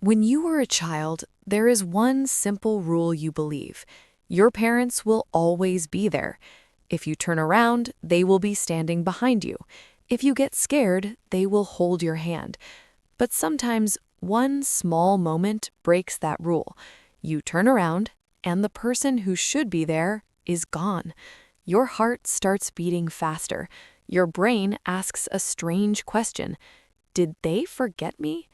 When you were a child, there is one simple rule you believe. Your parents will always be there. If you turn around, they will be standing behind you. If you get scared, they will hold your hand. But sometimes one small moment breaks that rule. You turn around, and the person who should be there is gone. Your heart starts beating faster. Your brain asks a strange question. Did they forget me?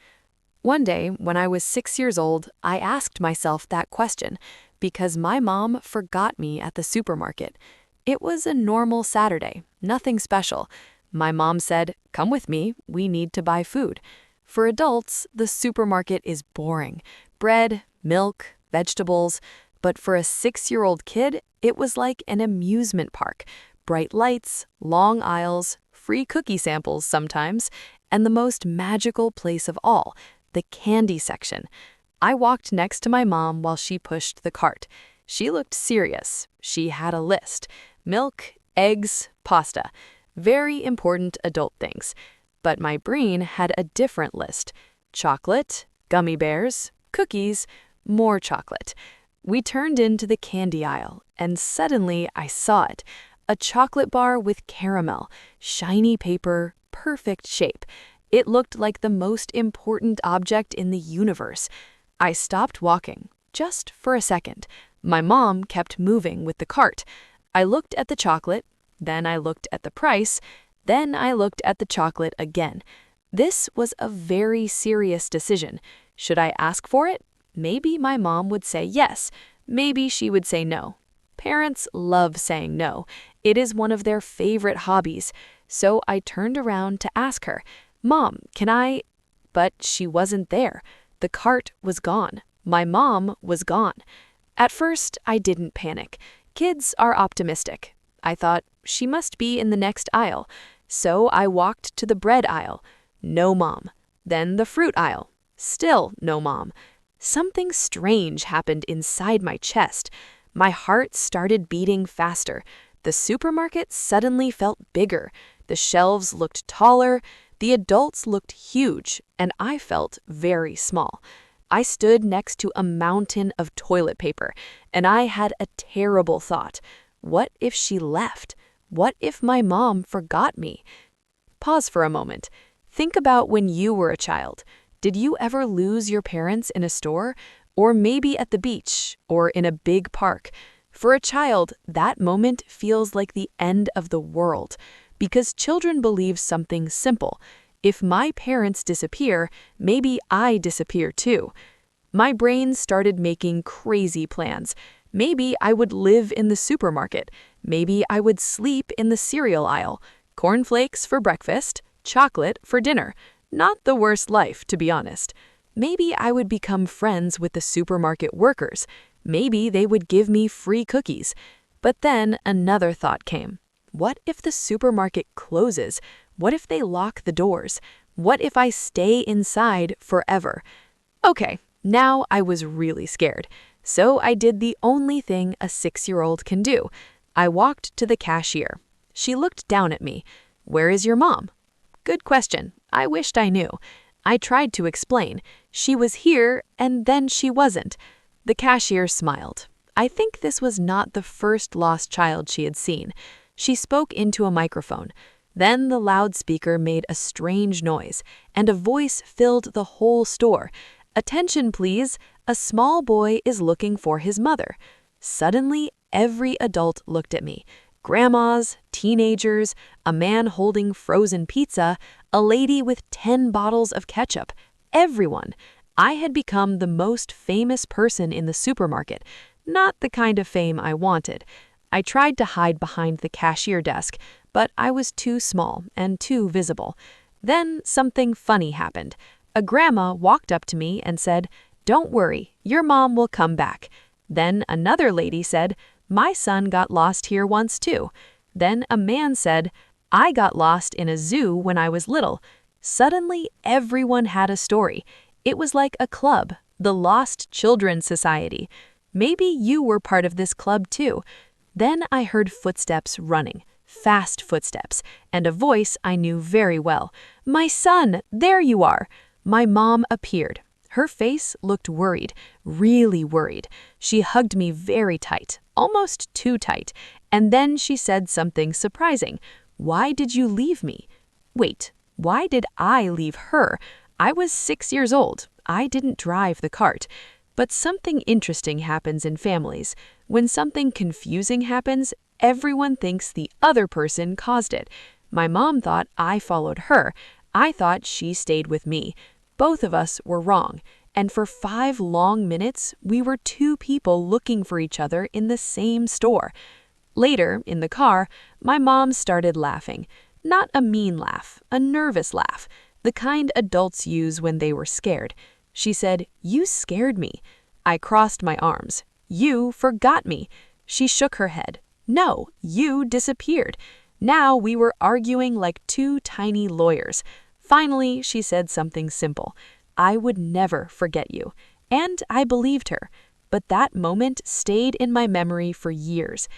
One day, when I was 6 years old, I asked myself that question because my mom forgot me at the supermarket. It was a normal Saturday, nothing special. My mom said, "Come with me, we need to buy food." For adults, the supermarket is boring. Bread, milk, vegetables. But for a 6-year-old kid, it was like an amusement park. Bright lights, long aisles, free cookie samples sometimes, and the most magical place of all, the candy section. I walked next to my mom while she pushed the cart. She looked serious. She had a list. Milk, eggs, pasta. Very important adult things. But my brain had a different list. Chocolate, gummy bears, cookies, more chocolate. We turned into the candy aisle, and suddenly I saw it. A chocolate bar with caramel, shiny paper, perfect shape. It looked like the most important object in the universe. I stopped walking, just for a second. My mom kept moving with the cart. I looked at the chocolate, then I looked at the price, then I looked at the chocolate again. This was a very serious decision. Should I ask for it? Maybe my mom would say yes. Maybe she would say no. Parents love saying no. It is one of their favorite hobbies. So I turned around to ask her, "Mom, can I?" But she wasn't there. The cart was gone. My mom was gone. At first, I didn't panic. Kids are optimistic. I thought, she must be in the next aisle. So I walked to the bread aisle. No mom. Then the fruit aisle. Still no mom. Something strange happened inside my chest. My heart started beating faster. The supermarket suddenly felt bigger. The shelves looked taller. The adults looked huge, and I felt very small. I stood next to a mountain of toilet paper, and I had a terrible thought. What if she left? What if my mom forgot me? Pause for a moment. Think about when you were a child. Did you ever lose your parents in a store? Or maybe at the beach, or in a big park? For a child, that moment feels like the end of the world. Because children believe something simple. If my parents disappear, maybe I disappear too. My brain started making crazy plans. Maybe I would live in the supermarket. Maybe I would sleep in the cereal aisle. Cornflakes for breakfast, chocolate for dinner. Not the worst life, to be honest. Maybe I would become friends with the supermarket workers. Maybe they would give me free cookies. But then another thought came. What if the supermarket closes? What if they lock the doors? What if I stay inside forever? Okay, now I was really scared. So I did the only thing a 6-year-old can do. I walked to the cashier. She looked down at me. "Where is your mom?" Good question. I wished I knew. I tried to explain. She was here, and then she wasn't. The cashier smiled. I think this was not the first lost child she had seen. She spoke into a microphone. Then the loudspeaker made a strange noise, and a voice filled the whole store. "Attention, please. A small boy is looking for his mother." Suddenly, every adult looked at me. Grandmas, teenagers, a man holding frozen pizza, a lady with 10 bottles of ketchup. Everyone. I had become the most famous person in the supermarket. Not the kind of fame I wanted. I tried to hide behind the cashier desk, but I was too small and too visible. Then something funny happened. A grandma walked up to me and said, "Don't worry, your mom will come back." Then another lady said, "My son got lost here once too." Then a man said, "I got lost in a zoo when I was little." Suddenly, everyone had a story. It was like a club, the Lost Children Society. Maybe you were part of this club too. Then I heard footsteps running, fast footsteps, and a voice I knew very well. "My son, there you are." My mom appeared. Her face looked worried, really worried. She hugged me very tight, almost too tight, and then she said something surprising. "Why did you leave me?" Wait, why did I leave her? I was 6 years old. I didn't drive the cart. But something interesting happens in families. When something confusing happens, everyone thinks the other person caused it. My mom thought I followed her. I thought she stayed with me. Both of us were wrong. And for 5 long minutes, we were two people looking for each other in the same store. Later, in the car, my mom started laughing. Not a mean laugh, a nervous laugh, the kind adults use when they were scared. She said, "You scared me." I crossed my arms. "You forgot me." She shook her head. "No, you disappeared." Now we were arguing like two tiny lawyers. Finally, she said something simple. "I would never forget you." And I believed her. But that moment stayed in my memory for years.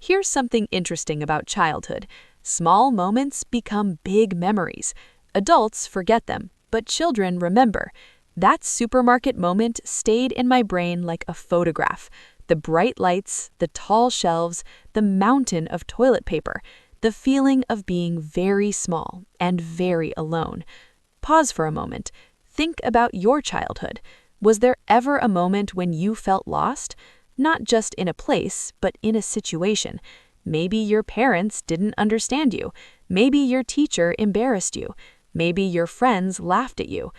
Here's something interesting about childhood. Small moments become big memories. Adults forget them, but children remember. That supermarket moment stayed in my brain like a photograph. The bright lights, the tall shelves, the mountain of toilet paper, the feeling of being very small and very alone. Pause for a moment. Think about your childhood. Was there ever a moment when you felt lost? Not just in a place, but in a situation. Maybe your parents didn't understand you. Maybe your teacher embarrassed you. Maybe your friends laughed at you.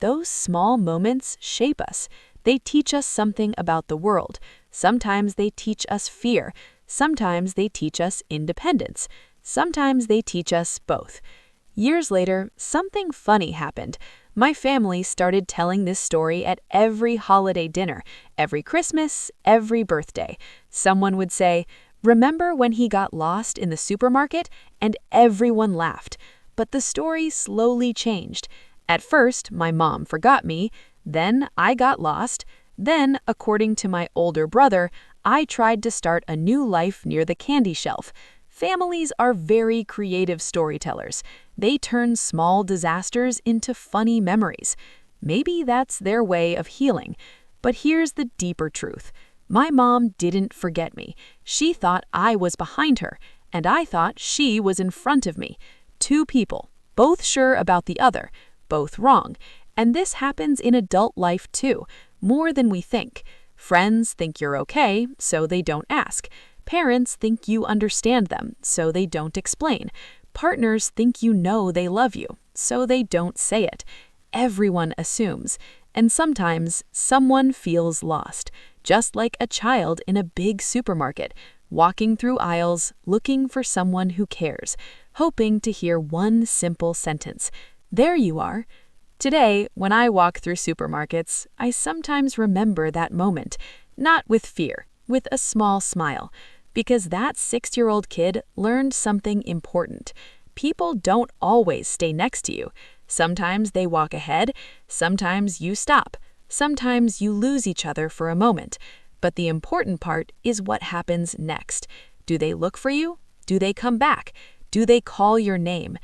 Those small moments shape us. They teach us something about the world. Sometimes they teach us fear. Sometimes they teach us independence. Sometimes they teach us both. Years later, something funny happened. My family started telling this story at every holiday dinner, every Christmas, every birthday. Someone would say, "Remember when he got lost in the supermarket?" And everyone laughed. But the story slowly changed. At first, my mom forgot me. Then I got lost. Then, according to my older brother, I tried to start a new life near the candy shelf. Families are very creative storytellers. They turn small disasters into funny memories. Maybe that's their way of healing. But here's the deeper truth. My mom didn't forget me. She thought I was behind her, and I thought she was in front of me. Two people, both sure about the other, both wrong. And this happens in adult life too, more than we think. Friends think you're okay, so they don't ask. Parents think you understand them, so they don't explain. Partners think you know they love you, so they don't say it. Everyone assumes, and sometimes someone feels lost, just like a child in a big supermarket, walking through aisles looking for someone who cares, hoping to hear one simple sentence. "There you are." Today, when I walk through supermarkets, I sometimes remember that moment, not with fear, with a small smile, because that 6-year-old kid learned something important. People don't always stay next to you. Sometimes they walk ahead, sometimes you stop, sometimes you lose each other for a moment. But the important part is what happens next. Do they look for you? Do they come back? Do they call your name?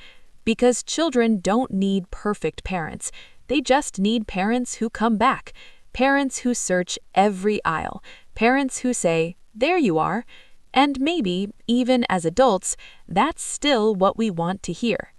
Because children don't need perfect parents. They just need parents who come back. Parents who search every aisle. Parents who say, "There you are." And maybe, even as adults, that's still what we want to hear.